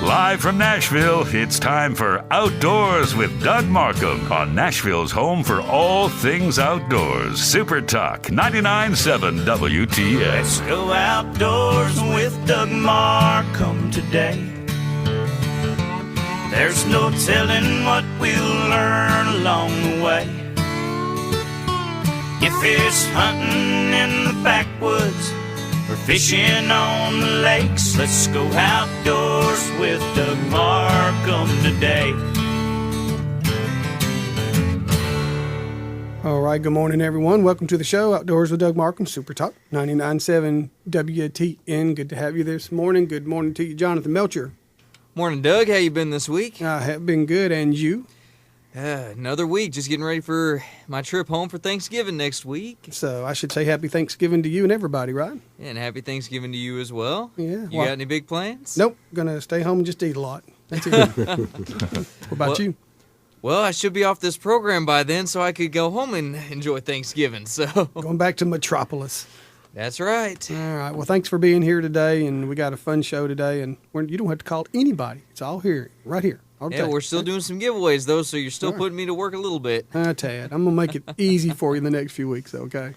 Live from Nashville, it's time for Outdoors with Doug Markham on Nashville's home for all things outdoors. Super Talk 99.7 WTS. Let's go outdoors with Doug Markham today. There's no telling what we'll learn along the way. If it's hunting in the backwoods or fishing on the lakes, let's go outdoors with Doug Markham today. All right, good morning, everyone. Welcome to the show, Outdoors with Doug Markham, Super Talk 99.7 WTN. Good to have you this morning. Good morning to you, Jonathan Melcher. Morning, Doug. How you been this week? I have been good, and you? Another week. Just getting ready for my trip home for Thanksgiving next week. So I should say happy Thanksgiving to you and everybody, right? Yeah, and happy Thanksgiving to you as well. Yeah. You got any big plans? Nope. Going to stay home and just eat a lot. That's it. What about you? Well, I should be off this program by then, so I could go home and enjoy Thanksgiving. So Going back to Metropolis. That's right. All right. Well, thanks for being here today, and we got a fun show today, and you don't have to call anybody. It's all here, right here. Yeah, we're still doing some giveaways, though, so you're still putting me to work a little bit. Tad, I'm going to make it easy for you in the next few weeks, okay?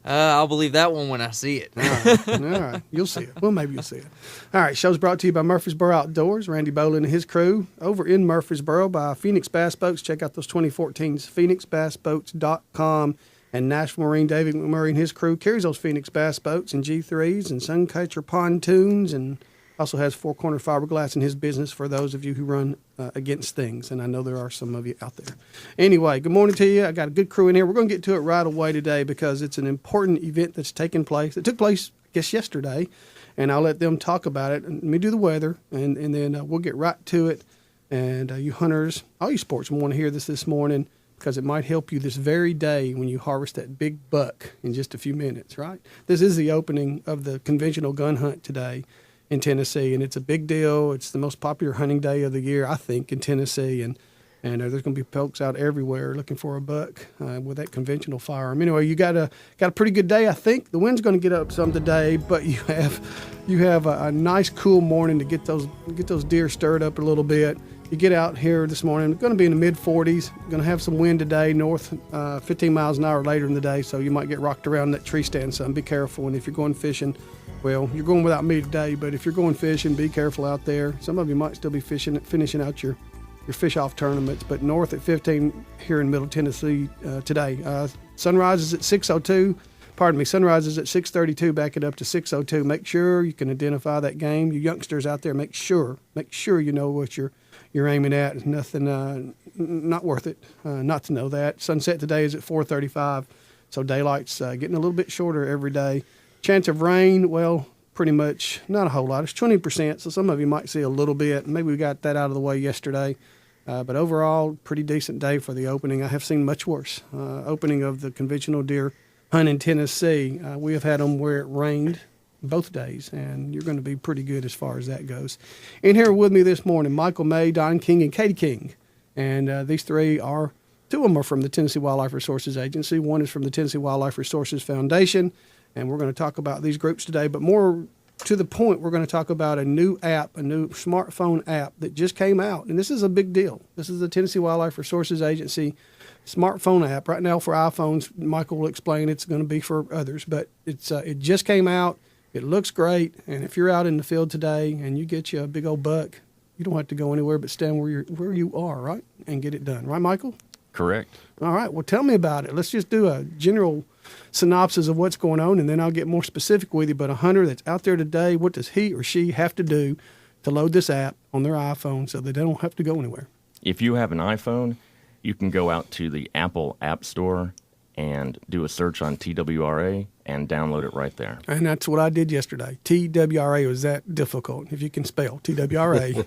I'll believe that one when I see it. All right. You'll see it. Well, maybe you'll see it. All right. Show's brought to you by Murfreesboro Outdoors. Randy Bolin and his crew over in Murfreesboro by Phoenix Bass Boats. Check out those 2014s, phoenixbassboats.com. And Nashville Marine David McMurray and his crew carries those Phoenix Bass Boats and G3s and Suncatcher pontoons, and also has four-corner fiberglass in his business for those of you who run against things, and I know there are some of you out there. Anyway, good morning to you. I got a good crew in here. We're going to get to it right away today because it's an important event that's taking place. It took place, I guess, yesterday, and I'll let them talk about it. And let me do the weather, and then we'll get right to it. And you hunters, all you sportsmen want to hear this morning because it might help you this very day when you harvest that big buck in just a few minutes, right? This is the opening of the conventional gun hunt today in Tennessee, and it's a big deal. It's the most popular hunting day of the year, I think, in Tennessee, and there's going to be folks out everywhere looking for a buck with that conventional firearm. Anyway, you got a pretty good day, I think. The wind's going to get up some today, but you have a nice, cool morning to get those deer stirred up a little bit. You get out here this morning, going to be in the mid-40s. Going to have some wind today, north 15 miles an hour later in the day, so you might get rocked around that tree stand some. Be careful, and if you're going fishing, well, you're going without me today, but if you're going fishing, be careful out there. Some of you might still be finishing out your fish-off tournaments, but north at 15 here in Middle Tennessee today. Sunrise is at 6:02. Sunrise is at 6:32. Back it up to 6:02. Make sure you can identify that game. You youngsters out there, make sure you know what you're aiming at. It's nothing, not worth it not to know that. Sunset today is at 4:35, so daylight's getting a little bit shorter every day. Chance of rain, well, pretty much not a whole lot. It's 20%, so some of you might see a little bit. Maybe we got that out of the way yesterday. But overall, pretty decent day for the opening. I have seen much worse. Opening of the conventional deer hunt in Tennessee. We have had them where it rained both days, and you're going to be pretty good as far as that goes. In here with me this morning, Michael May, Don King, and Katie King. And these three are, two of them are from the Tennessee Wildlife Resources Agency. One is from the Tennessee Wildlife Resources Foundation. And we're going to talk about these groups today, but more to the point, we're going to talk about a new app, a new smartphone app that just came out. And this is a big deal. This is the Tennessee Wildlife Resources Agency smartphone app. Right now for iPhones, Michael will explain it's going to be for others, but it just came out. It looks great. And if you're out in the field today and you get you a big old buck, you don't have to go anywhere but stand where you are, right? And get it done. Right, Michael? Correct. All right. Well, tell me about it. Let's just do a general synopsis of what's going on, and then I'll get more specific with you. But a hunter that's out there today, what does he or she have to do to load this app on their iPhone so that they don't have to go anywhere? If you have an iPhone, you can go out to the Apple App Store and do a search on TWRA and download it right there. And that's what I did yesterday. TWRA was that difficult, if you can spell TWRA,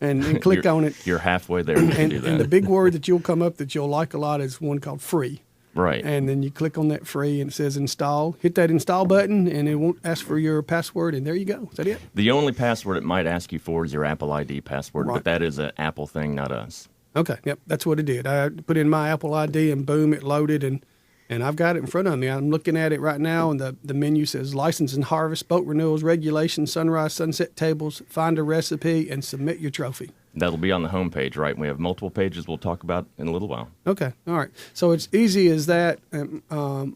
and click on it. You're halfway there when you do that. And the big word that you'll come up that you'll like a lot is one called free. Right. And then you click on that free and it says install. Hit that install button and it won't ask for your password, and there you go. Is that it? The only password it might ask you for is your Apple ID password, right. But that is an Apple thing, not us. Okay, yep, that's what it did. I put in my Apple ID and boom, it loaded, and And I've got it in front of me. I'm looking at it right now, and the menu says license and harvest, boat renewals, regulations, sunrise, sunset tables, find a recipe, and submit your trophy. That'll be on the homepage, right? We have multiple pages we'll talk about in a little while. Okay, all right. So it's easy as that.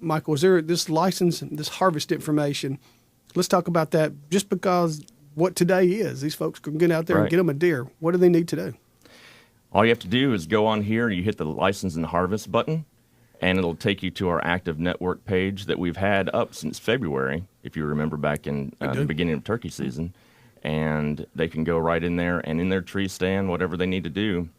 Michael, is there this license, this harvest information? Let's talk about that just because what today is. These folks can get out there and get them a deer. What do they need to do? All you have to do is go on here, you hit the license and harvest button, and it'll take you to our active network page that we've had up since February, if you remember back in the beginning of turkey season. And they can go right in there and in their tree stand, whatever they need to do,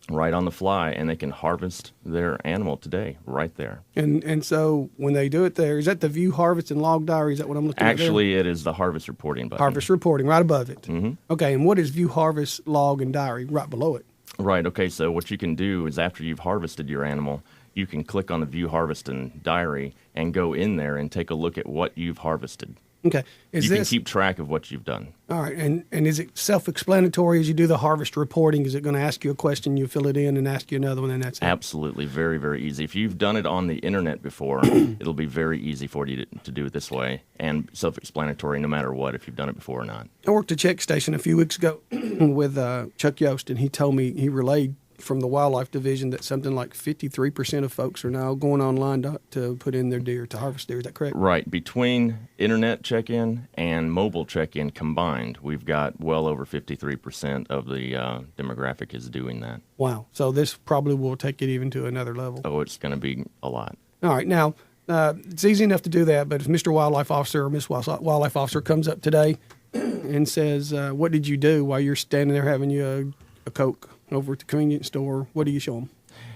right on the fly, and they can harvest their animal today right there. And so when they do it there, is that the view harvest and log diary? Is that what I'm looking at there? Actually, it is the harvest reporting button. Harvest reporting right above it. Mm-hmm. Okay, and what is view harvest, log, and diary right below it? Right, okay, so what you can do is after you've harvested your animal, you can click on the view harvest and diary and go in there and take a look at what you've harvested. Okay. You can keep track of what you've done. All right. And is it self-explanatory as you do the harvest reporting? Is it going to ask you a question, you fill it in, and ask you another one, and that's it? Absolutely. Very, very easy. If you've done it on the internet before, it'll be very easy for you to do it this way, and self-explanatory no matter what, if you've done it before or not. I worked a check station a few weeks ago with Chuck Yost, and he told me, he relayed from the wildlife division that something like 53% of folks are now going online to put in their deer, to harvest deer. Is that correct? Right. Between internet check-in and mobile check-in combined, we've got well over 53% of the demographic is doing that. Wow. So this probably will take it even to another level. Oh, it's going to be a lot. All right. Now, it's easy enough to do that, but if Mr. Wildlife Officer or Miss Wildlife Officer comes up today and says, what did you do while you're standing there having you a Coke over at the convenience store, what do you show them?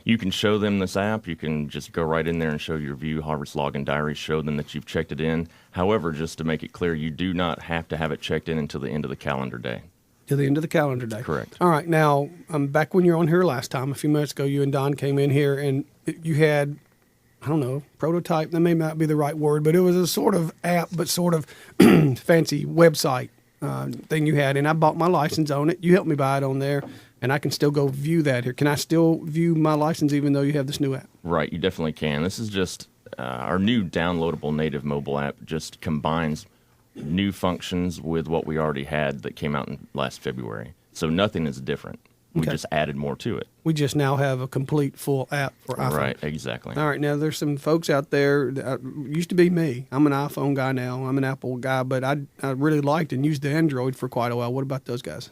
You can show them this app. You can just go right in there and show your view, harvest log, and diary, show them that you've checked it in. However, just to make it clear, you do not have to have it checked in until the end of the calendar day. To the end of the calendar day. Correct. All right. Now, back when you were on here last time, a few minutes ago, you and Don came in here, and you had, I don't know, prototype, that may not be the right word, but it was a sort of app, but sort of fancy website thing you had, and I bought my license on it. You helped me buy it on there, and I can still go view that here. Can I still view my license even though you have this new app? Right, you definitely can. This is just our new downloadable native mobile app, just combines new functions with what we already had that came out in last February. So nothing is different. We just added more to it. We just now have a complete full app for iPhone. Right, exactly. All right, now there's some folks out there that used to be me. I'm an iPhone guy now. I'm an Apple guy, but I really liked and used the Android for quite a while. What about those guys?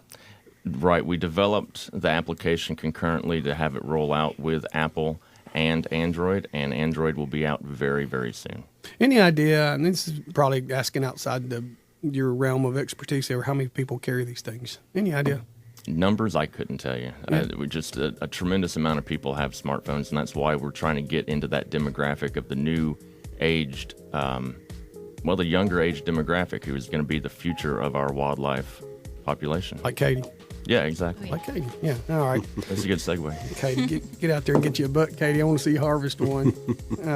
Right, we developed the application concurrently to have it roll out with Apple and Android will be out very, very soon. Any idea, and this is probably asking outside your realm of expertise there, how many people carry these things? Any idea? Numbers, I couldn't tell you. Yeah. Just a tremendous amount of people have smartphones, and that's why we're trying to get into that demographic of the new aged, the younger age demographic who is going to be the future of our wildlife population. Like Katie. Yeah, exactly. Like Katie. Yeah. All right. That's a good segue. Katie, get out there and get you a buck, Katie. I want to see you harvest one.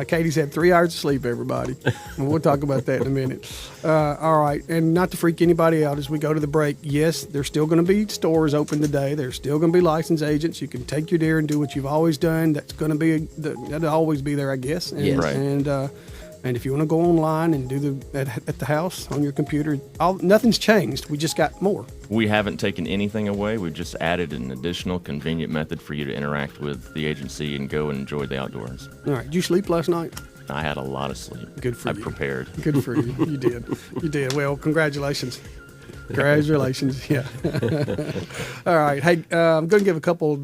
Katie's had 3 hours of sleep, everybody. And we'll talk about that in a minute. All right. And not to freak anybody out as we go to the break, yes, there's still going to be stores open today. There's still going to be licensed agents. You can take your deer and do what you've always done. That's going to be, that'll always be there, I guess. And, yeah, right. And if you want to go online and do at the house on your computer, nothing's changed. We just got more. We haven't taken anything away. We've just added an additional convenient method for you to interact with the agency and go and enjoy the outdoors. All right. Did you sleep last night? I had a lot of sleep. Good for you. I prepared. Good for you. You did. You did. Well, congratulations. Congratulations. Yeah. All right. Hey, I'm going to give a couple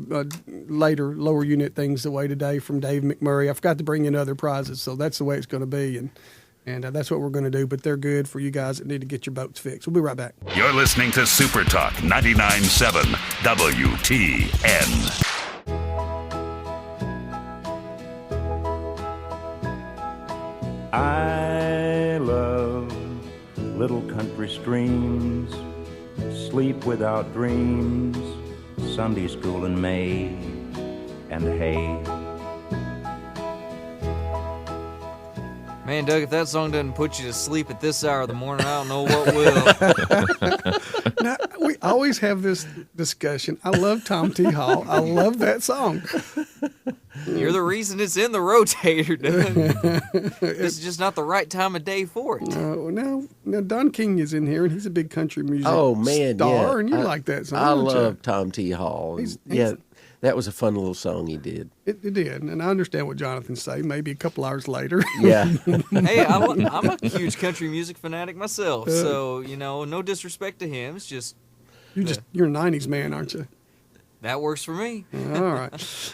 later lower unit things away today from Dave McMurray. I forgot to bring in other prizes, so that's the way it's going to be, and that's what we're going to do. But they're good for you guys that need to get your boats fixed. We'll be right back. You're listening to Super Talk 99.7 WTN. I love little country streams, sleep without dreams, Sunday school in May, and hay. Man, Doug, if that song doesn't put you to sleep at this hour of the morning, I don't know what will. Now, we always have this discussion. I love Tom T. Hall. I love that song. You're the reason it's in the rotator, Doug. This is just not the right time of day for it. No. Don King is in here, and he's a big country music man, star, yeah. and you like that song. I don't you? love Tom T. Hall. That was a fun little song he did. It did, and I understand what Jonathan say. Maybe a couple hours later. Yeah. Hey, I'm a huge country music fanatic myself, so no disrespect to him. It's just you're a '90s man, aren't you? that works for me. All right.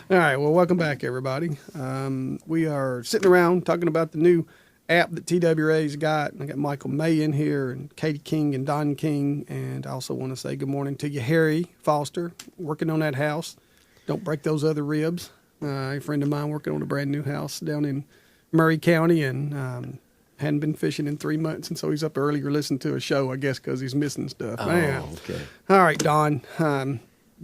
Well, welcome back, everybody. We are sitting around talking about the new app that TWRA's got. I got Michael May in here, and Katie King, and Don King, and I also want to say good morning to you, Harry Foster, working on that house. Don't break those other ribs. A friend of mine working on a brand new house down in Murray County, and hadn't been fishing in 3 months, and so he's up earlier listening to a show, I guess, because he's missing stuff. Oh, Man. okay. All right, Don.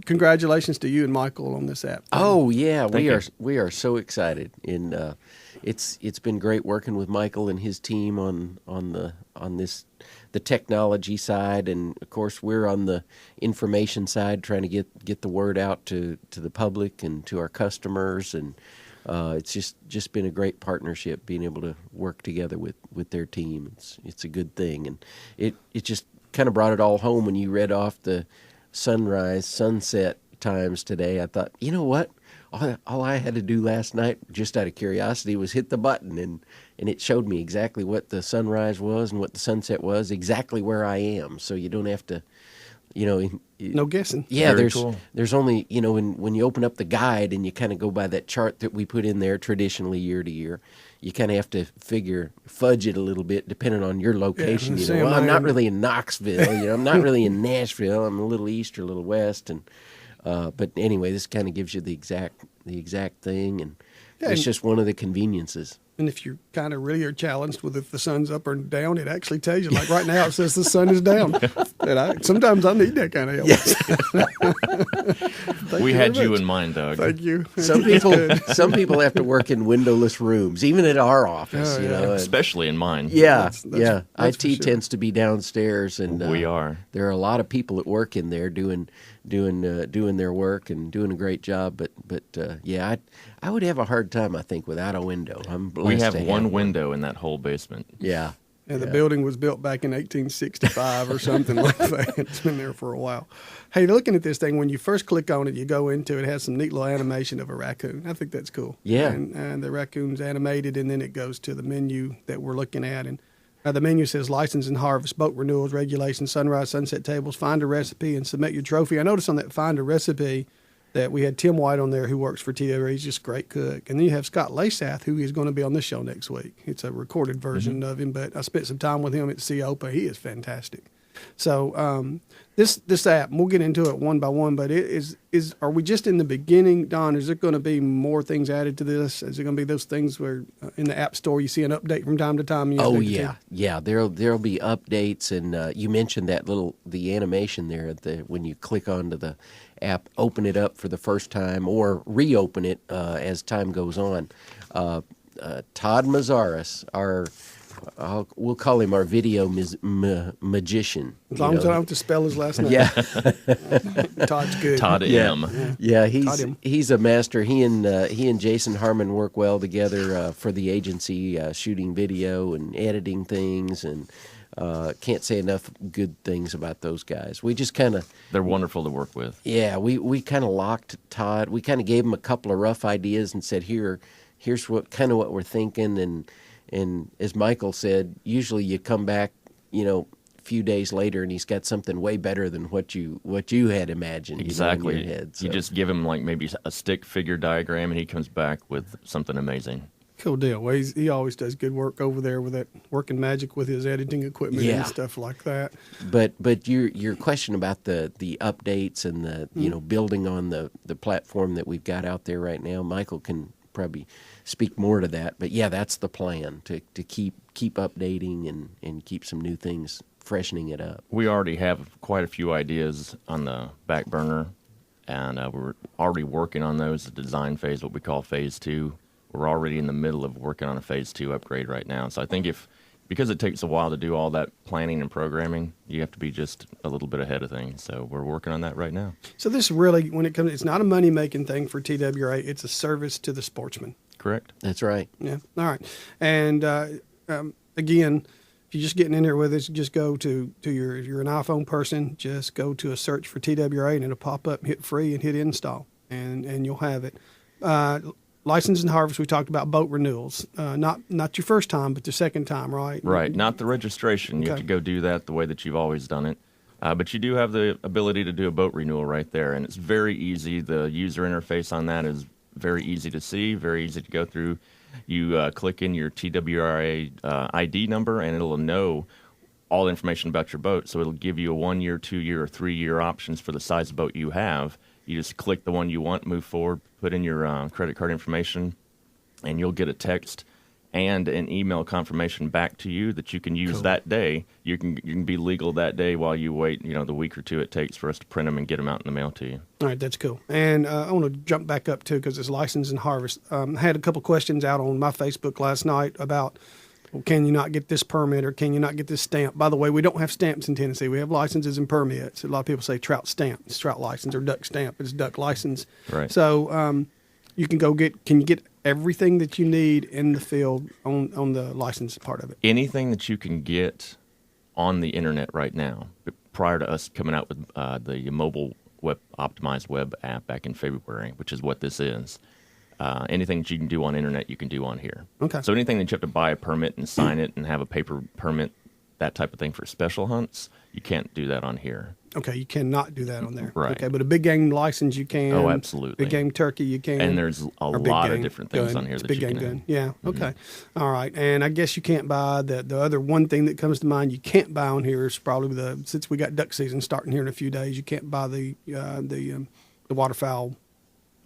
Congratulations to you and Michael on this app. Oh yeah, Thank we are so excited, and it's been great working with Michael and his team on the technology side, and of course we're on the information side, trying to get the word out to the public and to our customers, and it's just been a great partnership, being able to work together with their team. It's a good thing, and it just kind of brought it all home when you read off the sunset times today. I thought, you know what? All I had to do last night, just out of curiosity, was hit the button, and it showed me exactly what the sunrise was and what the sunset was, exactly where I am. So you don't have to, No guessing. Yeah, Very cool. there's only, when you open up the guide and you kind of go by that chart that we put in there traditionally year to year, you kind of have to fudge it a little bit depending on your location. Yeah, I'm not really in Knoxville, I'm not really in Nashville, I'm a little east or a little west, and but anyway, this kind of gives you the exact thing, and it's just one of the conveniences. And if you kind of really are challenged with if the sun's up or down, it actually tells you. Like right now, it says the sun is down. And sometimes I need that kind of help. We had you in mind, Doug. Thank you. Some people have to work in windowless rooms, even at our office. Oh, yeah. and- Especially in mine. yeah, That's IT for sure. tends to be downstairs, and We are. There are a lot of people that work in there doing their work and doing a great job. But yeah, I would have a hard time, I think, without a window. I'm blessed We have to one window in that whole basement. Yeah. And the building was built back in 1865 or something like that. It's been there for a while. Hey, looking at this thing, when you first click on it, you go into it, it has some neat little animation of a raccoon. I think that's cool. Yeah. And the raccoon's animated, and then it goes to the menu that we're looking at. And the menu says license and harvest, boat renewals, regulations, sunrise, sunset tables, find a recipe, and submit your trophy. I noticed on that find a recipe that we had Tim White on there, who works for TWRA. He's just a great cook. And then you have Scott Lasath, who is going to be on this show next week. It's a recorded version of him, but I spent some time with him at COPA. He is fantastic. So this app, and we'll get into it one by one, but are we just in the beginning, Don? Is there going to be more things added to this? Is it going to be those things where in the App Store you see an update from time to time? And you update the team? Yeah. There'll be updates, and you mentioned the animation there when you click onto the app, open it up for the first time or reopen it as time goes on. Todd Mazzaris, we'll call him our video magician. As long as I don't have to spell his last name. Yeah. Todd's good. Todd M. Yeah, Todd M. he's a master. He and Jason Harmon work well together for the agency, shooting video and editing things, and can't say enough good things about those guys. We just kind of They're wonderful to work with. Yeah, we kind of locked Todd. We kind of gave him a couple of rough ideas and said, here's what we're thinking, and as Michael said, usually you come back, a few days later, and he's got something way better than what you had imagined. Exactly. In your head, so. You just give him like maybe a stick figure diagram, and he comes back with something amazing. Cool deal. Well, he always does good work over there with that working magic with his editing equipment and stuff like that. But your question about the updates and the building on the platform that we've got out there right now, Michael can probably speak more to that. But yeah, that's the plan, to keep updating and keep some new things, freshening it up. We already have quite a few ideas on the back burner, and we're already working on those. The design phase, what we call phase 2. We're already in the middle of working on a phase 2 upgrade right now. So I think if because it takes a while to do all that planning and programming, you have to be just a little bit ahead of things. So we're working on that right now. So this really, when it comes, it's not a money-making thing for TWRA. It's a service to the sportsman. Correct. That's right. Yeah. All right. And again, if you're just getting in there with us, just go to if you're an iPhone person, just go to a search for TWRA and it'll pop up, hit free and hit install, and you'll have it. License and harvest, we talked about boat renewals. Not your first time, but the second time, right? Right. Not the registration. You have to go do that the way that you've always done it. But you do have the ability to do a boat renewal right there, and it's very easy. The user interface on that is very easy to see, very easy to go through. You click in your TWRA ID number, and it'll know all the information about your boat. So it'll give you a 1 year, 2 year, or 3 year options for the size of boat you have. You just click the one you want, move forward, put in your credit card information, and you'll get a text and an email confirmation back to you that you can use that day. You can be legal that day while you wait, the week or two it takes for us to print them and get them out in the mail to you. All right, that's cool. And I want to jump back up, too, because it's license and harvest. I had a couple questions out on my Facebook last night about, well, can you not get this permit or can you not get this stamp? By the way, we don't have stamps in Tennessee. We have licenses and permits. A lot of people say trout stamp. It's trout license, or duck stamp. It's duck license. Right. So you can can you get everything that you need in the field on the license part of it? Anything that you can get on the internet right now, prior to us coming out with the mobile optimized web app back in February, which is what this is. Anything that you can do on internet, you can do on here. Okay. So anything that you have to buy a permit and sign it and have a paper permit, that type of thing for special hunts, you can't do that on here. Okay, you cannot do that on there. Right. Okay, but a big game license you can. Oh, absolutely. Big game turkey you can. And there's a lot of different things on here it's that big you game can gun. Yeah. Okay. All right. And I guess you can't buy the other one thing that comes to mind you can't buy on here is probably since we got duck season starting here in a few days, you can't buy the waterfowl.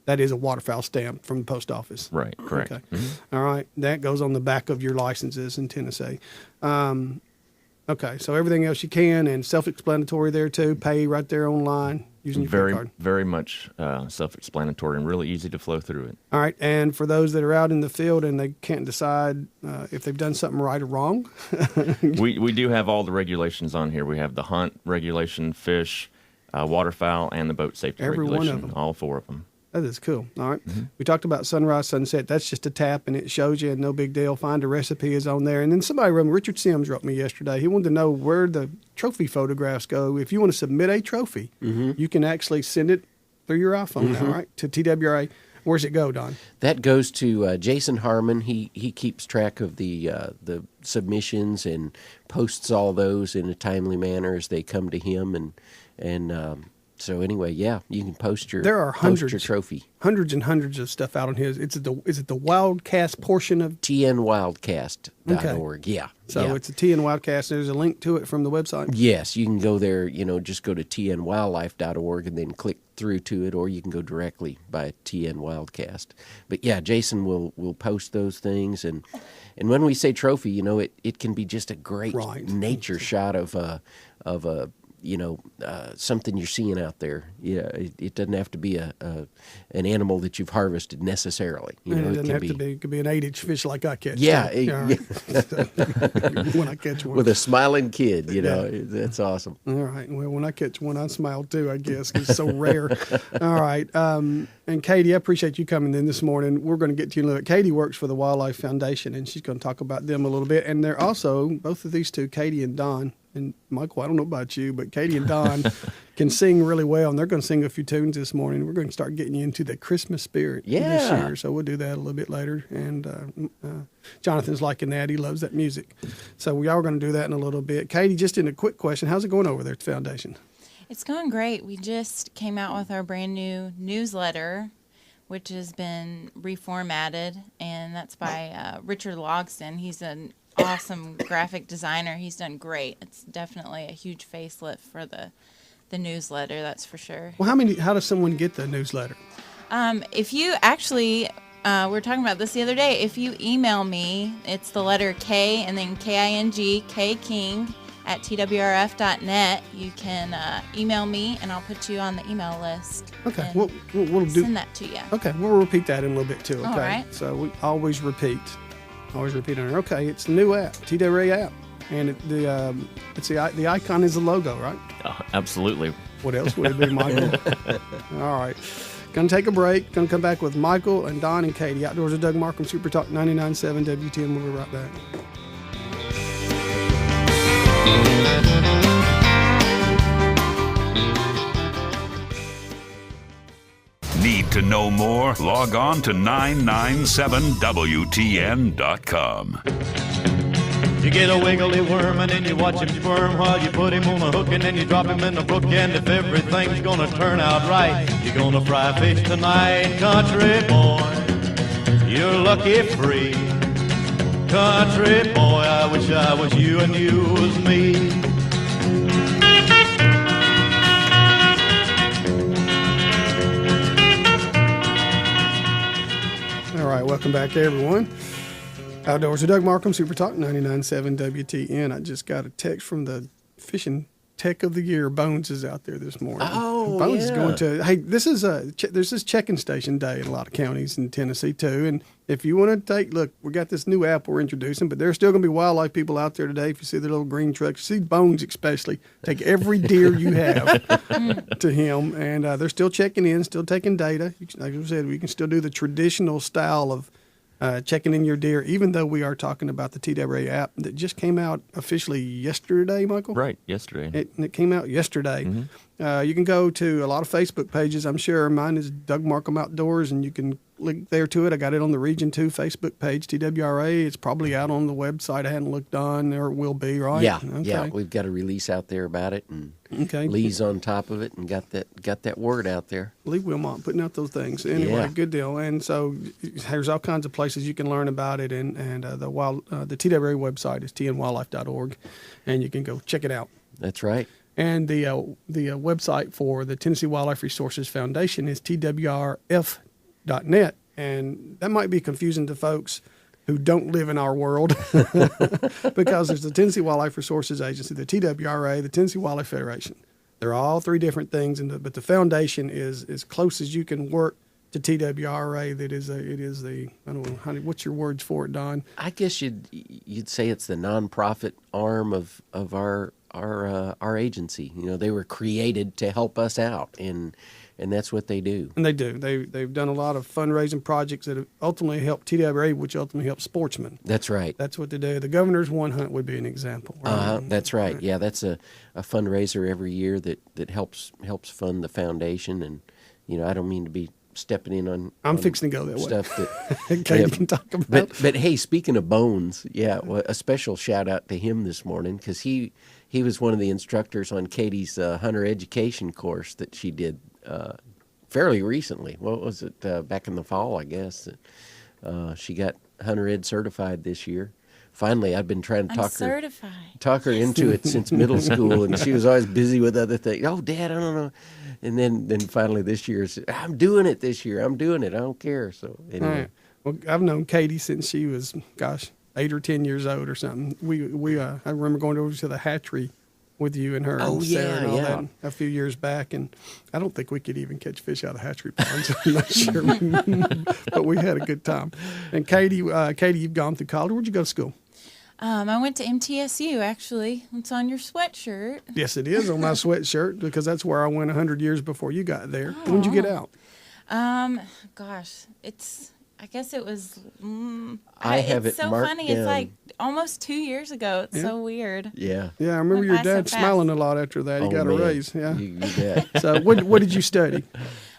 That is a waterfowl stamp from the post office. Right. Correct. Okay. All right. That goes on the back of your licenses in Tennessee. Okay, so everything else you can, and self-explanatory there too. Pay right there online using your credit card. Very much self-explanatory and really easy to flow through it. All right, and for those that are out in the field and they can't decide if they've done something right or wrong, we do have all the regulations on here. We have the hunt regulation, fish, waterfowl, and the boat safety Every one regulation. of them. All four of them. That is cool. All right. We talked about sunrise, sunset. That's just a tap, and it shows you, no big deal. Find a recipe is on there. And then somebody wrote me, Richard Sims wrote me yesterday. He wanted to know where the trophy photographs go. If you want to submit a trophy, you can actually send it through your iPhone now, right, to TWRA. Where's it go, Don? That goes to Jason Harmon. He keeps track of the submissions and posts all those in a timely manner as they come to him. So anyway, yeah, you can post your your trophy. Hundreds and hundreds of stuff out on his. Is it the Wildcast portion of TNWildcast.org? Okay. Yeah. So it's a TN Wildcast. There's a link to it from the website. Yes, you can go there. Just go to tnwildlife.org and then click through to it, or you can go directly by TN Wildcast. But yeah, Jason will post those things, and when we say trophy, it can be just a great nature shot of a something you're seeing out there. Yeah, it doesn't have to be an animal that you've harvested necessarily. It doesn't have to be. It could be an 8-inch fish like I catch. Yeah, when I catch one with a smiling kid, that's awesome. All right. Well, when I catch one, I smile too. I guess 'cause it's so rare. All right. And Katie, I appreciate you coming in this morning. We're going to get to you in a little bit. Katie works for the Wildlife Foundation, and she's going to talk about them a little bit. And they're also both of these two, Katie and Don. And Michael, I don't know about you, but Katie and Don can sing really well, and they're going to sing a few tunes this morning. We're going to start getting you into the Christmas spirit this year, so we'll do that a little bit later. And Jonathan's liking that; he loves that music. So we are going to do that in a little bit. Katie, just in a quick question, how's it going over there at the foundation? It's going great. We just came out with our brand new newsletter, which has been reformatted, and that's by Richard Logston. He's an awesome graphic designer. He's done great. It's definitely a huge facelift for the newsletter, that's for sure. Well, how does someone get the newsletter? If you actually, we were talking about this the other day, if you email me, it's the letter K and then KING, King at twrf.net. You can email me, and I'll put you on the email list. Okay, we'll send that to you. Okay, we'll repeat that in a little bit too. Okay, all right. So we always repeat. Always repeat on it. Okay, it's the new app, TWRA app, and the icon is the logo, right? Absolutely. What else would it be, Michael? All right. Gonna take a break. Gonna come back with Michael and Don and Katie. Outdoors with Doug Markham, Super Talk 99.7 WTN. We'll be right back. Need to know more? Log on to 997WTN.com. You get a wiggly worm and then you watch him squirm while you put him on a hook and then you drop him in the brook. And if everything's gonna turn out right, you're gonna fry fish tonight, country boy. You're lucky free, country boy. I wish I was you and you was me. All right, welcome back, everyone. Outdoors with Doug Markham, Super Talk 99.7 WTN. I just got a text from the fishing tech of the year. Bones is out there this morning. Oh, Bones is yeah. going to. Hey, this is there's this check-in station day in a lot of counties in Tennessee too. And if you want to look, we got this new app we're introducing, but there's still going to be wildlife people out there today. If you see the little green trucks, see Bones especially, take every deer you have to him, and they're still checking in, still taking data. Like I said, we can still do the traditional style of checking in your deer, even though we are talking about the TWRA app that just came out officially yesterday, Michael? Right, yesterday. It came out yesterday. Mm-hmm. You can go to a lot of Facebook pages, I'm sure. Mine is Doug Markham Outdoors, and you can link there to it. I got it on the Region 2 Facebook page, TWRA. It's probably out on the website. I hadn't looked on, or it will be, right? Yeah, Okay. yeah. We've got a release out there about it, and Okay. Lee's on top of it and got that word out there. Lee Wilmot putting out those things. Anyway, Yeah. good deal. And so there's all kinds of places you can learn about it. And the TWRA website is tnwildlife.org, and you can go check it out. That's right. And the website for the Tennessee Wildlife Resources Foundation is twrf.net. And that might be confusing to folks who don't live in our world because there's the Tennessee Wildlife Resources Agency, the TWRA, the Tennessee Wildlife Federation. They're all three different things, but the foundation is as close as you can work to TWRA. It is the I don't know what's your words for it, Don? I guess you'd say it's the nonprofit arm of our agency. You know, they were created to help us out, and that's what they do. And they do. They've done a lot of fundraising projects that have ultimately helped TWRA, which ultimately helps sportsmen. That's right. That's what they do. The Governor's One Hunt would be an example. Right? That's right. Yeah, that's a fundraiser every year that helps fund the foundation. And you know, I don't mean to be stepping in on I'm fixing to go that stuff way. that Katie can talk about. But hey, speaking of Bones, well, a special shout out to him this morning because he was one of the instructors on Katie's hunter education course that she did fairly recently. What was it? Back in the fall, I guess. She got hunter ed certified this year. Finally, I've been trying to talk her into it since middle school, and she was always busy with other things. Oh, Dad, I don't know. And then finally this year, I'm doing it this year. I'm doing it. I don't care. So anyway. All right. Well, I've known Katie since she was, 8 or 10 years old or something. I remember going over to the hatchery with you and her and Sarah and all that a few years back, and I don't think we could even catch fish out of hatchery ponds. I'm not sure, but we had a good time. And Katie, you've gone through college. Where'd you go to school? I went to MTSU, actually. It's on your sweatshirt. Yes, it is on my sweatshirt because that's where I went 100 years before you got there. Oh. When did you get out? I guess it was. I have it's it so marked funny. down. It's like almost 2 years ago. It's so weird. Yeah. Yeah, I remember Went your by so dad fast. smiling a lot after that. He got a man. raise. Yeah. You bet. So what did you study?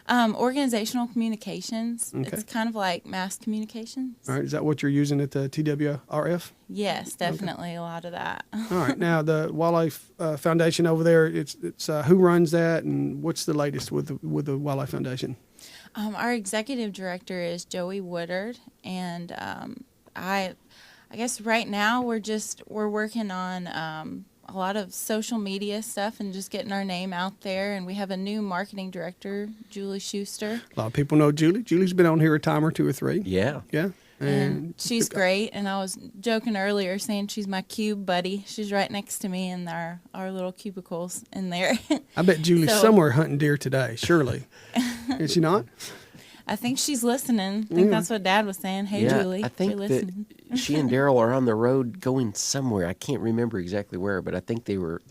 Organizational communications. Okay. It's kind of like mass communications. All right, is that what you're using at the TWRF? Yes, definitely a lot of that. All right. Now the Wildlife Foundation over there. It's who runs that, and what's the latest with the Wildlife Foundation? Our executive director is Joey Woodard, and I guess right now we're working on a lot of social media stuff and just getting our name out there. And we have a new marketing director, Julie Schuster. A lot of people know Julie. Julie's been on here a time or two or three. Yeah. Yeah. And she's great. And I was joking earlier saying she's my cube buddy. She's right next to me in our little cubicles in there. I bet Julie's somewhere hunting deer today, surely. Is she not? I think she's listening. I think that's what Dad was saying. Hey, yeah, Julie, I think you're that listening. she and Daryl are on the road going somewhere. I can't remember exactly where, but I think they were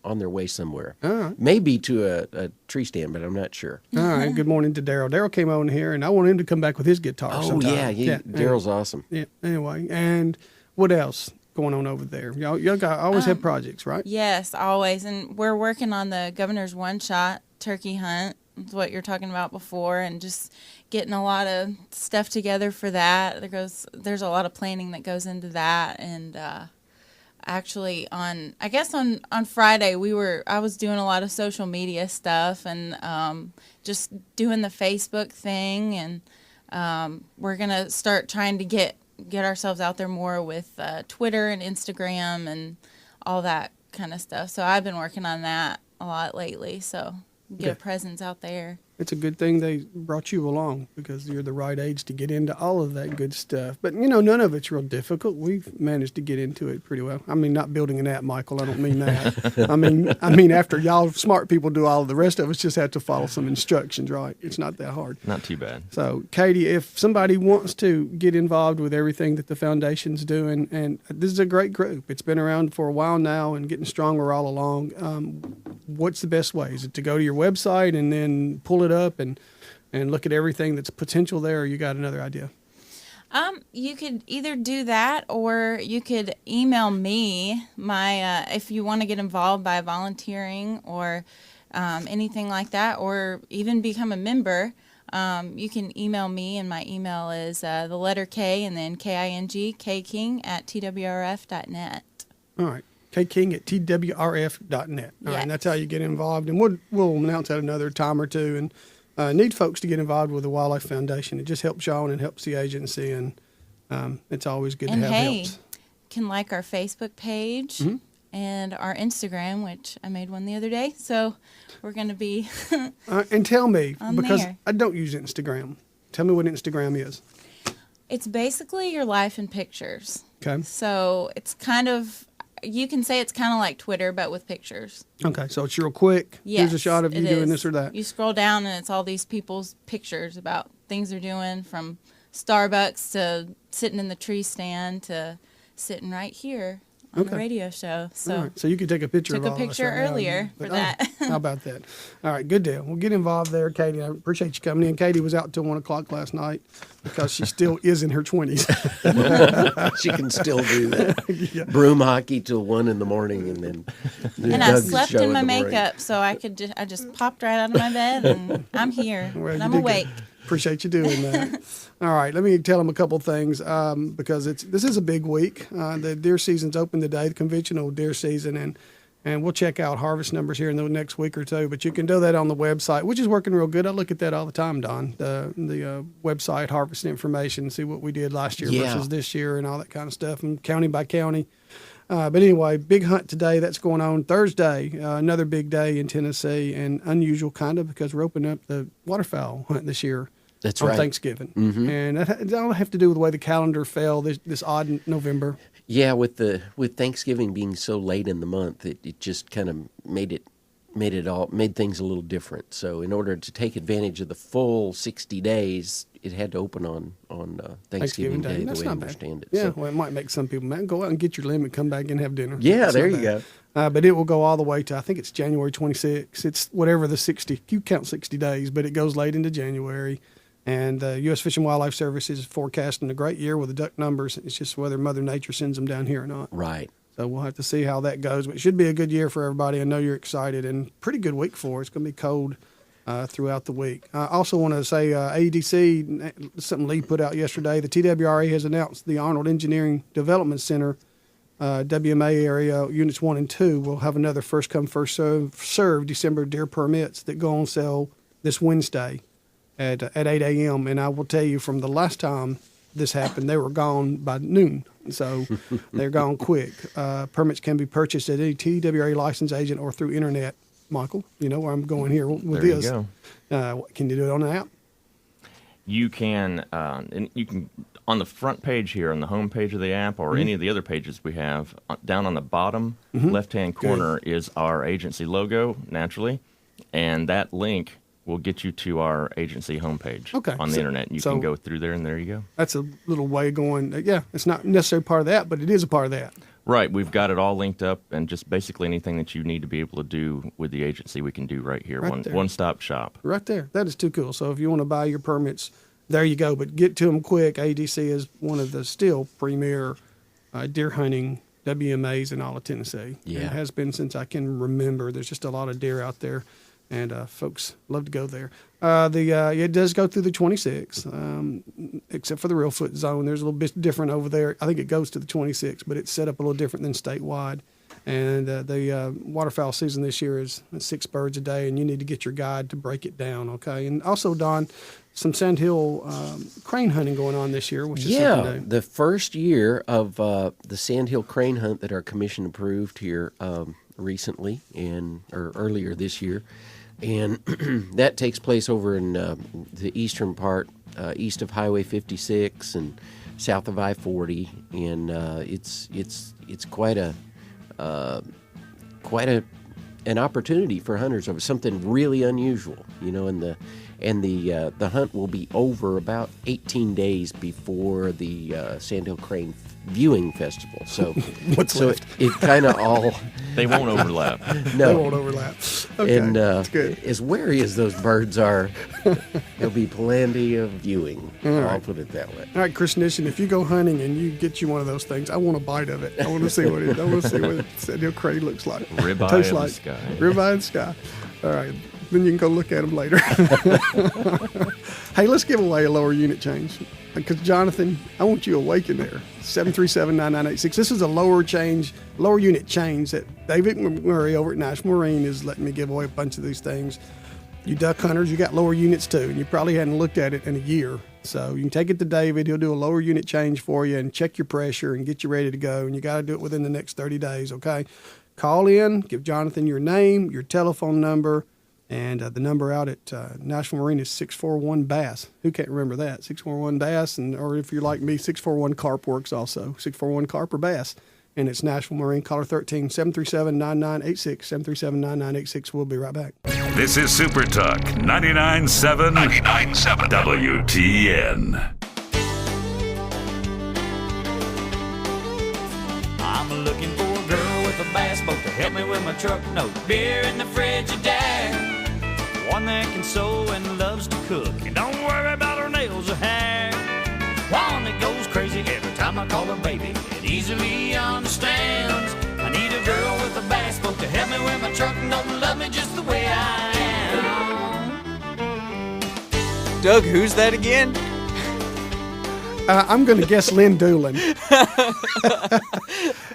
on their way somewhere. All right. Maybe to a tree stand, but I'm not sure. All right. Good morning to Daryl. Daryl came on here, and I want him to come back with his guitar. Oh sometime. yeah, Daryl's awesome. Yeah. Anyway, and what else going on over there? Y'all got always have projects, right? Yes, always. And we're working on the Governor's one-shot turkey hunt, is what you're talking about before, and just getting a lot of stuff together for that. There's a lot of planning that goes into that, and actually on Friday I was doing a lot of social media stuff and just doing the Facebook thing, and we're gonna start trying to get ourselves out there more with Twitter and Instagram and all that kind of stuff. So I've been working on that a lot lately, so get a presence out there. It's a good thing they brought you along because you're the right age to get into all of that good stuff. But, none of it's real difficult. We've managed to get into it pretty well. I mean, not building an app, Michael. I don't mean that. I mean, after y'all smart people do all of the rest of us just have to follow some instructions, right? It's not that hard. Not too bad. So, Katie, if somebody wants to get involved with everything that the foundation's doing, and this is a great group. It's been around for a while now and getting stronger all along. What's the best way? Is it to go to your website and then pull it up and look at everything that's potential there, or you got another idea? You could either do that, or you could email me if you want to get involved by volunteering or anything like that, or even become a member. You can email me, and my email is the letter K and then KING, kking at TWRF.net. All right. kking at TWRF.net. All right, and that's how you get involved. And we'll announce that another time or two. And need folks to get involved with the Wildlife Foundation. It just helps y'all and helps the agency. And it's always good to have helps. Can like our Facebook page and our Instagram, which I made one the other day. So we're going to be and tell me, because there. I don't use Instagram. Tell me what Instagram is. It's basically your life in pictures. Okay. So it's you can say it's kind of like Twitter, but with pictures. Okay, so it's real quick. Yes, here's a shot of you doing this or that. You scroll down, and it's all these people's pictures about things they're doing, from Starbucks to sitting in the tree stand to sitting right here on the radio show. So, all right. So you could take a picture of all Took a picture earlier for that. How about that? All right, good deal. We'll get involved there, Katie. I appreciate you coming in. Katie was out till 1 o'clock last night because she still is in her 20s. She can still do that. Yeah. Broom hockey till 1 in the morning, and then. And I slept in my makeup, so I just popped right out of my bed, and I'm here. Well, and I'm awake. Good. Appreciate you doing that. All right, let me tell them a couple things because this is a big week. The deer season's open today, the conventional deer season, and we'll check out harvest numbers here in the next week or two. But you can do that on the website, which is working real good. I look at that all the time, Don. The website harvest information, see what we did last year versus this year, and all that kind of stuff, and county by county. But anyway, big hunt today. That's going on Thursday. Another big day in Tennessee, and unusual kind of because we're opening up the waterfowl hunt this year. That's on right. Thanksgiving. Mm-hmm. And it all have to do with the way the calendar fell this odd November. Yeah, with Thanksgiving being so late in the month, it just kind of made things a little different. So in order to take advantage of the full 60 days, it had to open on Thanksgiving Day, the way I understand it. Yeah, So, well, it might make some people mad. Go out and get your limit, come back and have dinner. yeah, there you go. But it will go all the way to, I think it's January 26th. It's whatever the 60, you count 60 days, but it goes late into January. And U.S. Fish and Wildlife Service is forecasting a great year with the duck numbers. It's just whether Mother Nature sends them down here or not. Right. So we'll have to see how that goes. But it should be a good year for everybody. I know you're excited, and pretty good week for it. It's going to be cold throughout the week. I also want to say AEDC, something Lee put out yesterday, the TWRA has announced the Arnold Engineering Development Center, WMA area, Units 1 and 2, will have another first come, first serve December deer permits that go on sale this Wednesday at 8 a.m. And I will tell you, from the last time this happened, they were gone by noon. So they're gone quick. Permits can be purchased at any TWRA licensed agent or through internet. Michael, you know where I'm going here with there this. You go. Can you do it on an app? You can, and you can on the front page here, on the home page of the app, or any of the other pages we have. Down on the bottom left-hand corner is our agency logo, naturally, and that link will get you to our agency homepage on the internet. And you can go through there, and there you go. That's a little way going. Yeah, it's not necessarily part of that, but it is a part of that. Right. We've got it all linked up, and just basically anything that you need to be able to do with the agency, we can do right here. One-stop shop. Right there. That is too cool. So if you want to buy your permits, there you go. But get to them quick. ADC is one of the still premier deer hunting WMAs in all of Tennessee. Yeah. It has been since I can remember. There's just a lot of deer out there, and folks love to go there. It does go through the 26, except for the real foot zone. There's a little bit different over there. I think it goes to the 26, but it's set up a little different than statewide. And the waterfowl season this year is 6 birds a day, and you need to get your guide to break it down, okay? And also, Don, some sandhill crane hunting going on this year, which is something new. The first year of the sandhill crane hunt that our commission approved here recently or earlier this year. And that takes place over in the eastern part, east of Highway 56 and south of I-40, and it's quite an opportunity for hunters of something really unusual, and the hunt will be over about 18 days before the Sandhill Crane Viewing Festival. So left? It kind of all they won't overlap. No, they won't overlap. Okay, and that's good. As wary as those birds are, there'll be plenty of viewing. I'll put it that way. All right, Chris Nishin, if you go hunting and you get you one of those things, I want a bite of it. I want to see what Sandhill Crane looks like. Ribeye Tastes in like. the sky. Ribeye in the sky. All right. Then you can go look at them later. Hey, let's give away a lower unit change. Because, Jonathan, I want you awake in there. 737-9986. This is a lower unit change that David Murray over at National Marine is letting me give away a bunch of these things. You duck hunters, you got lower units too, and you probably hadn't looked at it in a year. So you can take it to David. He'll do a lower unit change for you and check your pressure and get you ready to go. And you got to do it within the next 30 days, okay? Call in, give Jonathan your name, your telephone number, and the number out at National Marine is 641-BASS. Who can't remember that? 641-BASS, or if you're like me, 641-CARP works also. 641-CARP or BASS. And it's National Marine. Caller 13-737-9986. 737-9986. We'll be right back. This is Super Talk 99.7 WTN. I'm looking for a girl with a bass boat to help me with my truck note. Beer in the Frigidaire. One that can sew and loves to cook. And don't worry about her nails or hair. One that goes crazy every time I call her baby. And easily understands. I need a girl with a bass boat to help me with my truck note and love me just the way I am. Doug, who's that again? I'm going to guess Lynn Doolin.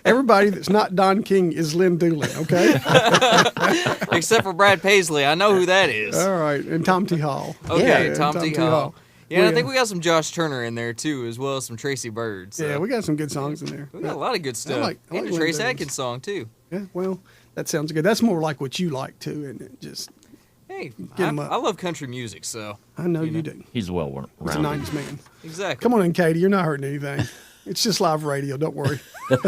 Everybody that's not Don King is Lynn Doolin, okay? Except for Brad Paisley. I know who that is. All right, and Tom T. Hall. Okay, Yeah, Tom T. Hall. Yeah, and I think we got some Josh Turner in there, too, as well as some Tracy Bird. So. Yeah, we got some good songs in there. We got a lot of good stuff. I like and a Lynn Trace Doolin's. Atkins song, too. Yeah, well, that sounds good. That's more like what you like, too, isn't it? Just, Hey, Get 'em up. I love country music, so. I know you do. He's well He's a rounded. 90s man. Exactly. Come on in, Katie. You're not hurting anything. It's just live radio. Don't worry. All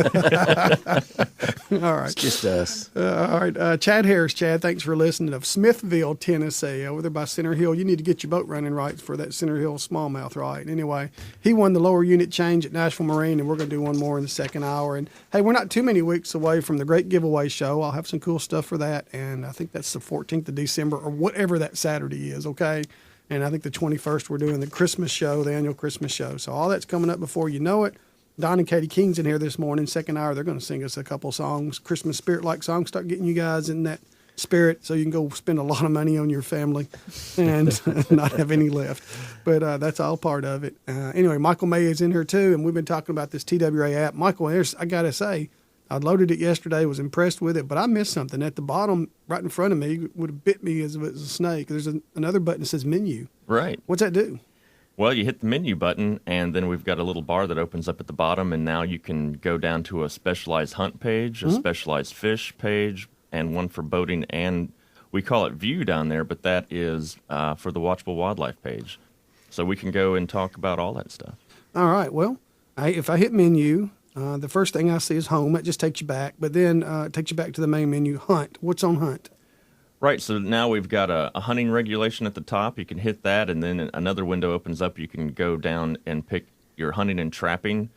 right. It's just us. All right. Chad Harris, Chad, thanks for listening, of Smithville, Tennessee, over there by Center Hill. You need to get your boat running right for that Center Hill smallmouth, right? Anyway, he won the lower unit change at Nashville Marine, and we're going to do one more in the second hour. And, hey, we're not too many weeks away from the great giveaway show. I'll have some cool stuff for that, and I think that's the 14th of December or whatever that Saturday is, okay? And I think the 21st we're doing the Christmas show, the annual Christmas show. So all that's coming up before you know it. Don and Katie King's in here this morning. Second hour, they're going to sing us a couple songs, Christmas spirit-like songs. Start getting you guys in that spirit so you can go spend a lot of money on your family and not have any left. But that's all part of it. Anyway, Michael May is in here too, and we've been talking about this TWRA app. Michael, I got to say, I loaded it yesterday, was impressed with it, but I missed something. At the bottom, right in front of me, would have bit me as if it was a snake. There's another button that says menu. Right. What's that do? Well, you hit the menu button, and then we've got a little bar that opens up at the bottom, and now you can go down to a specialized hunt page, a specialized fish page, and one for boating, and we call it view down there, but that is for the watchable wildlife page. So we can go and talk about all that stuff. All right. Well, if I hit menu, the first thing I see is home. It just takes you back, but then it takes you back to the main menu, hunt. What's on hunt? Right, so now we've got a hunting regulation at the top. You can hit that, and then another window opens up. You can go down and pick your hunting and trapping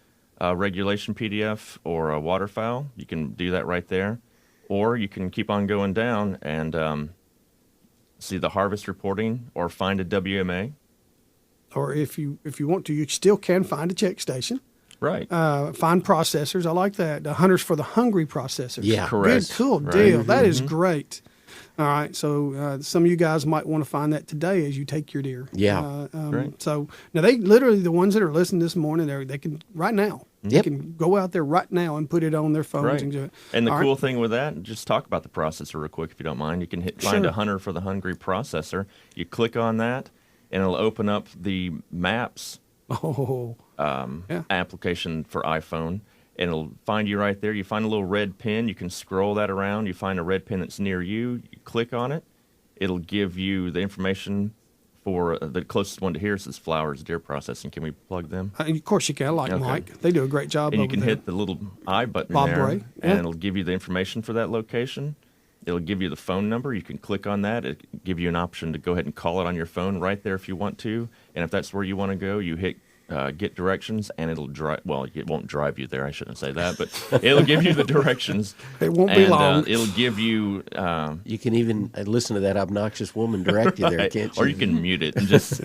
regulation PDF or a waterfowl. You can do that right there. Or you can keep on going down and see the harvest reporting or find a WMA. Or if you want to, you still can find a check station. Right. Find processors. I like that. The Hunters for the Hungry processors. Yeah. Correct. Good, cool Right. deal. That is great. All right, so some of you guys might want to find that today as you take your deer. Yeah. Great. So now they literally, the ones that are listening this morning, they can right now. Yep. They can go out there right now and put it on their phones Right. and do it. And the All cool right. thing with that, just talk about the processor real quick if you don't mind. You can find Sure. a Hunter for the Hungry processor. You click on that, and it'll open up the Maps Oh, yeah. application for iPhone, and it'll find you right there. You find a little red pin. You can scroll that around. You find a red pin that's near you. You click on it. It'll give you the information for the closest one to here. Says Flowers Deer Processing. Can we plug them? Of course you can. I like Okay. Mike. They do a great job. And you over can there. hit the little I button Bob there, Bray, and yeah. it'll give you the information for that location. It'll give you the phone number. You can click on that. It'll give you an option to go ahead and call it on your phone right there if you want to. And if that's where you want to go, you hit get directions, and it'll drive. Well, it won't drive you there. I shouldn't say that, but it'll give you the directions. It won't be long. It'll give you. You can even listen to that obnoxious woman direct you there, Right. can't you? Or you can mute it and just.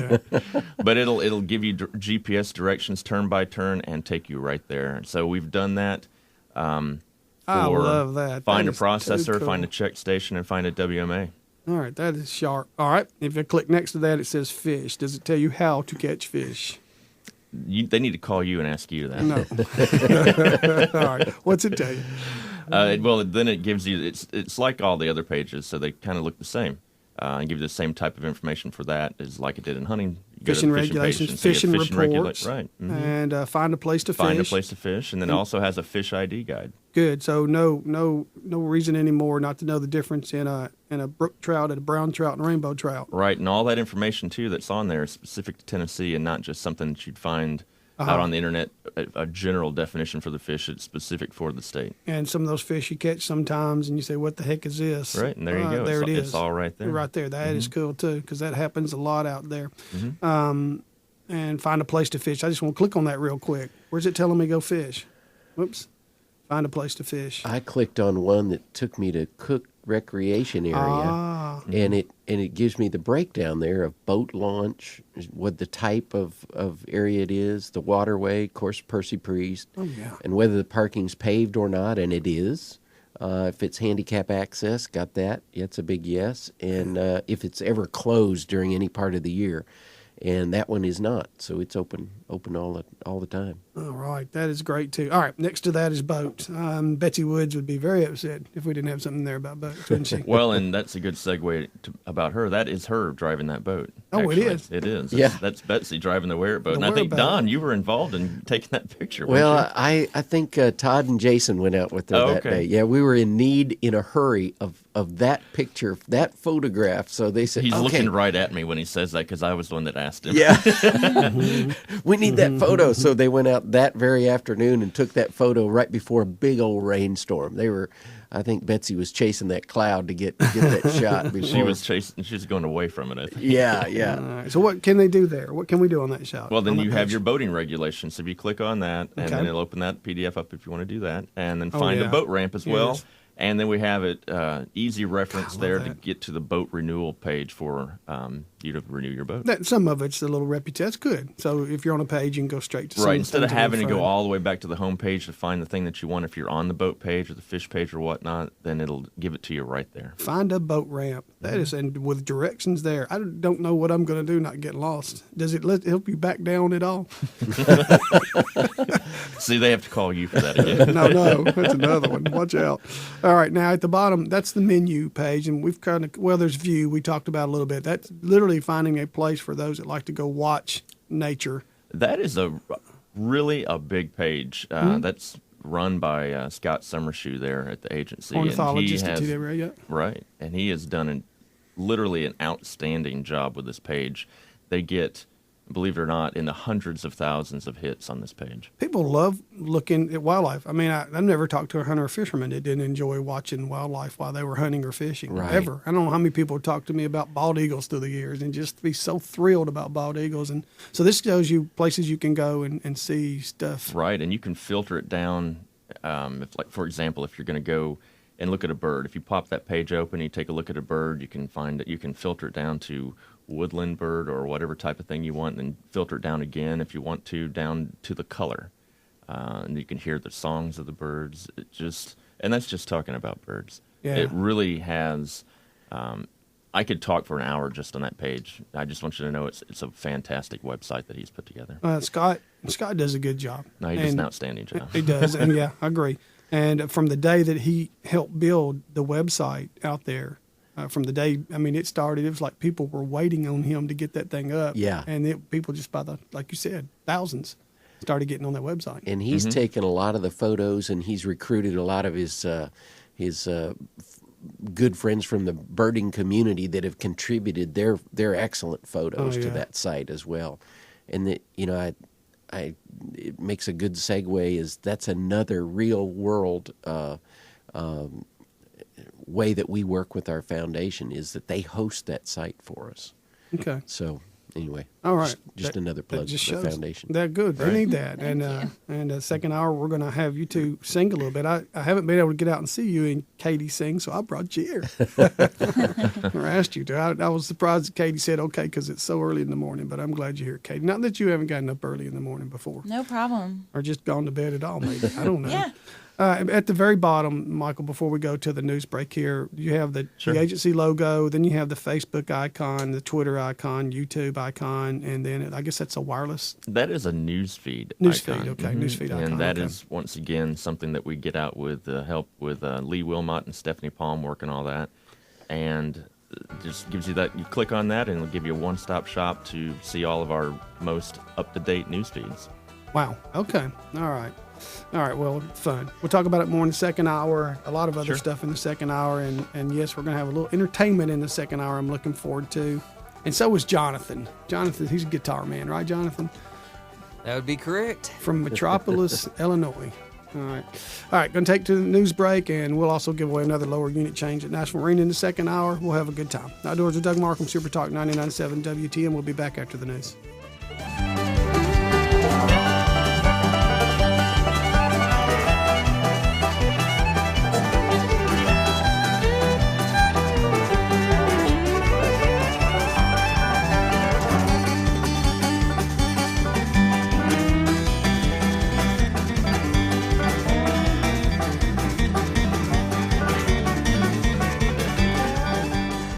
But it'll give you GPS directions turn by turn and take you right there. So we've done that. I for love that. Find That a is too processor, cool. find a check station, and find a WMA. All right, that is sharp. All right, if you click next to that, it says fish. Does it tell you how to catch fish? They need to call you and ask you that. No. All right, what's it tell you? Well, then it gives you. It's like all the other pages, so they kind of look the same. And give you the same type of information for that as like it did in hunting. You go to Fishing the fishing page regulations, and see a fishing reports, right? Mhm. and find a place to Find fish. a place to fish, and then it also has a fish ID guide. Good. So no reason anymore not to know the difference in a brook trout and a brown trout and a rainbow trout. Right, and all that information too that's on there is specific to Tennessee, and not just something that you'd find out on the internet. A general definition for the fish that's specific for the state. And some of those fish you catch sometimes, and you say, "What the heck is this?" Right, and there you go. There It's- it is. it's all right there. Right there. That is cool too, because that happens a lot out there. Mm-hmm. And find a place to fish. I just want to click on that real quick. Where's it telling me go fish? Whoops. Find a place to fish. I clicked on one that took me to Cook Recreation Area, and it gives me the breakdown there of boat launch, what the type of area it is, the waterway, of course, Percy Priest, and whether the parking's paved or not, and it is. If it's handicap access, got that. It's a big yes. And if it's ever closed during any part of the year. And that one is not, so it's open all the time. All right, that is great too. All right, next to that is boats. Betsy Woods would be very upset if we didn't have something there about boats, wouldn't she? Well, and that's a good segue about her. That is her driving that boat. Oh, it actually. is? It is. Yeah. That's Betsy driving the whereboat. The And I think, whereboat. Don, you were involved in taking that picture, weren't Well, you? I think Todd and Jason went out with her Oh, that okay. day. Yeah, we were in a hurry of that picture, that photograph. So they said, He's okay, looking right at me when he says that because I was the one that asked him. Yeah, we need that photo. So they went out that very afternoon and took that photo right before a big old rainstorm. I think Betsy was chasing that cloud to get that shot. Before. She was chasing. She's going away from it, I think. Yeah. All right, so what can they do there? What can we do on that shot? Well, then on that you have page? your boating regulations. So if you click on that, and Okay. then it'll open that PDF up if you want to do that, and then Oh, find yeah. a boat ramp as well. Yes. And then we have it easy reference love there to that. get to the boat renewal page for you to renew your boat. Some of it's a little reputation. That's good. So if you're on a page, you can go straight to some Right, the instead of things that having to we're go finding. all the way back to the home page to find the thing that you want, if you're on the boat page or the fish page or whatnot, then it'll give it to you right there. Find a boat ramp. That is, and with directions there. I don't know what I'm going to do, not get lost. Does it help you back down at all? See, they have to call you for that again. No, that's another one. Watch out. All right, now at the bottom, that's the menu page, and we've there's view we talked about a little bit. That's literally finding a place for those that like to go watch nature. That is really a big page. That's run by Scott Summershoe there at the agency. Ornithologist at and TWRA, yeah. Right, and he has done literally an outstanding job with this page. They get believe it or not, in the hundreds of thousands of hits on this page. People love looking at wildlife. I mean, I've never talked to a hunter or fisherman that didn't enjoy watching wildlife while they were hunting or fishing. Right. Ever. I don't know how many people talk to me about bald eagles through the years and just be so thrilled about bald eagles. And so this shows you places you can go and see stuff. Right, and you can filter it down. If, like, for example, if you're going to go and look at a bird, if you pop that page open, you take a look at a bird, you can find that you can filter it down to woodland bird or whatever type of thing you want, and then filter it down again if you want to, down to the color. And you can hear the songs of the birds. And that's just talking about birds. Yeah. It really has. I could talk for an hour just on that page. I just want you to know it's a fantastic website that he's put together. Scott does a good job. No, he does an outstanding job. He does, and yeah, I agree. And from the day that he helped build the website out there, from the day, I mean, it started, it was like people were waiting on him to get that thing up. Yeah. And people just like you said, thousands started getting on that website. And he's taken a lot of the photos, and he's recruited a lot of his good friends from the birding community that have contributed their excellent photos to that site as well. And that, you know, it makes a good segue, is that's another real world way that we work with our foundation, is that they host that site for us. Okay. So anyway, all right, just another plug for the foundation. They're good. They need that. And the second hour, we're going to have you two sing a little bit. I haven't been able to get out and see you and Katie sing, so I brought you here. Or asked you to. I was surprised that Katie said okay because it's so early in the morning, but I'm glad you're here, Katie. Not that you haven't gotten up early in the morning before. No problem. Or just gone to bed at all, maybe. I don't know. Yeah. At the very bottom, Michael, before we go to the news break here, you have the agency logo, then you have the Facebook icon, the Twitter icon, YouTube icon, and then I guess that's a wireless. That is a newsfeed. Newsfeed, okay, newsfeed icon. And that is, once again, something that we get out with help with Lee Wilmot and Stephanie Palm working all that. And just gives you that, you click on that, and it'll give you a one-stop shop to see all of our most up-to-date news feeds. Wow, okay, all right. All right, well, fun. We'll talk about it more in the second hour, a lot of other stuff in the second hour, and yes, we're going to have a little entertainment in the second hour I'm looking forward to. And so is Jonathan. Jonathan, he's a guitar man, right, Jonathan? That would be correct. From Metropolis, Illinois. All right, going to take to the news break, and we'll also give away another lower unit change at National Marine in the second hour. We'll have a good time. Outdoors with Doug Markham, Super Talk 99.7 WTM. We'll be back after the news.